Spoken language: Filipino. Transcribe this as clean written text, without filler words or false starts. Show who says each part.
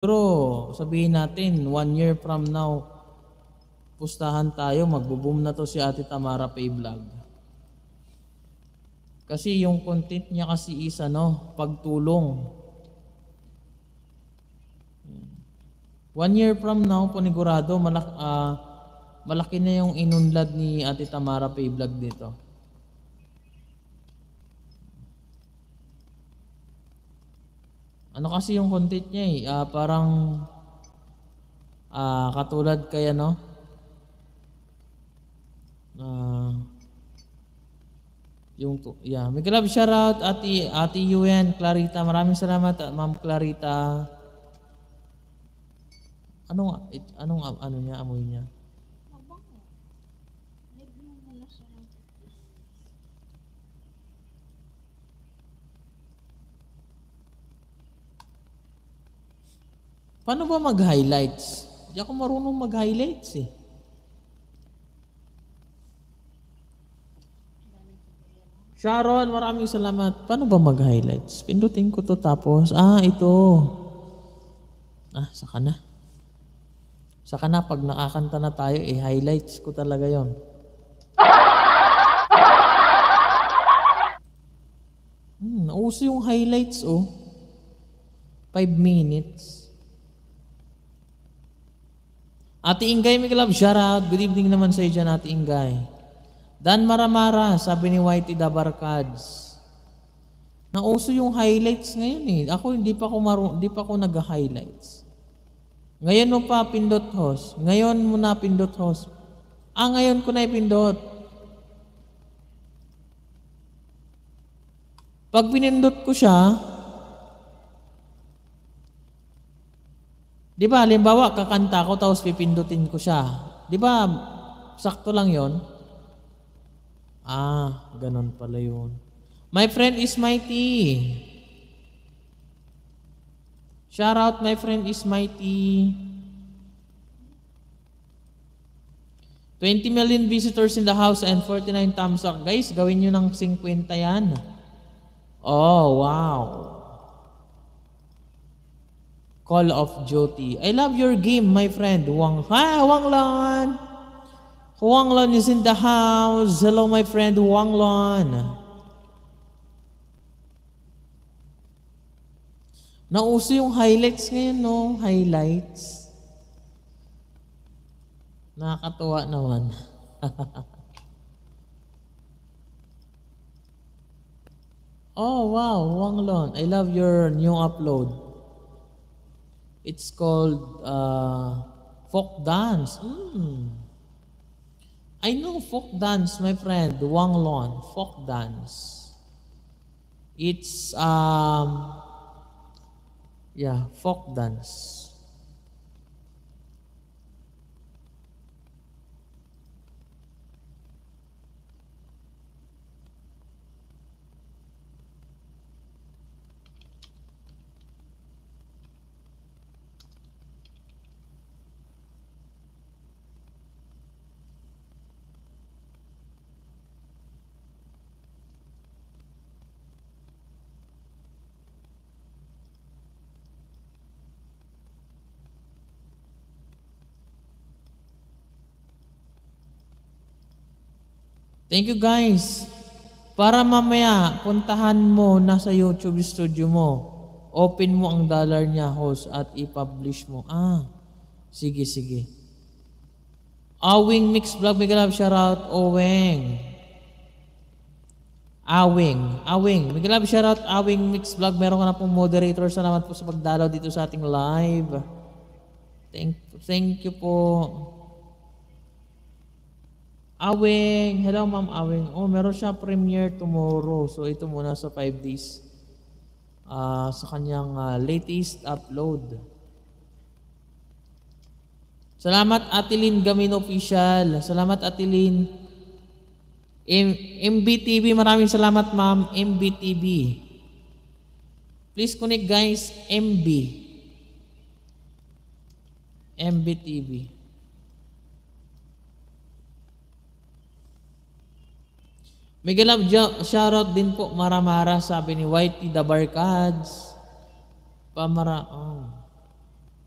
Speaker 1: Pero sabihin natin, 1 year from now, pustahan tayo, magbo-boom na to si Ate Tamara Pay Vlog. Kasi yung content niya kasi is pagtulong. 1 year from now, panigurado, malaki na yung inunlad ni Ate Tamara Pay Vlog dito. Ano kasi yung content niya parang katulad kay may club shoutout Ate Yuen, Clarita. Maraming salamat Ma'am Clarita. Ano niya, amoy niya? Paano ba mag-highlights? Hindi ako marunong mag-highlights eh. Sharon, maraming salamat. Paano ba mag-highlights? Pindutin ko to tapos, ito. Saka na. Saka na, pag nakakanta na tayo, highlights ko talaga yon. Nauso yung highlights 5 minutes. Ate Ingay, may club shoutout. Good evening naman sa iyo dyan, Ate Ingay. Dan Maramara, sabi ni Whitey Dabarkads. Nauso yung highlights ngayon eh. Ako hindi pa ako nag-highlights. Ngayon mo pa pindot host. Ngayon mo na pindot host. Ngayon ko na ipindot. Pag pinindot ko siya, di ba, halimbawa, kakanta ko tapos pipindutin ko siya. Di ba, sakto lang yon? Ganon pala yun. My friend is mighty. Shout out, my friend is mighty. 20 million visitors in the house and 49 thumbs up. Guys, gawin nyo ng 50 yan. Oh, wow. Call of Duty. I love your game, my friend. Wang Lon. Wang Lon is in the house. Hello, my friend Wang Lon. Nauso yung highlights ngayon, no? Highlights. Nakakatuwa naman. Oh, wow. Wang Lon. I love your new upload. It's called folk dance. I know folk dance, my friend. Wang Lon. Folk dance. It's folk dance. Thank you guys. Para mamaya, puntahan mo nasa YouTube studio mo. Open mo ang dollar niya, host, at i-publish mo. Sige. Awing Mix Vlog, may galab shoutout, Oweng. Awing. May galab shoutout, Awing Mix Vlog. Meron ka na pong moderator. Salamat po sa pagdalaw dito sa ating live. Thank you po. Awing. Hello, Ma'am Awing. Meron siya premiere tomorrow. So, ito muna sa 5 days. Sa kanyang latest upload. Salamat, Atilin Gamin Official. Salamat, Atilin. MBTV, maraming salamat, Ma'am. MBTV. Please connect, guys. MBTV. May galab shoutout din po, Maramara, sabi ni Whitey Dabarkads.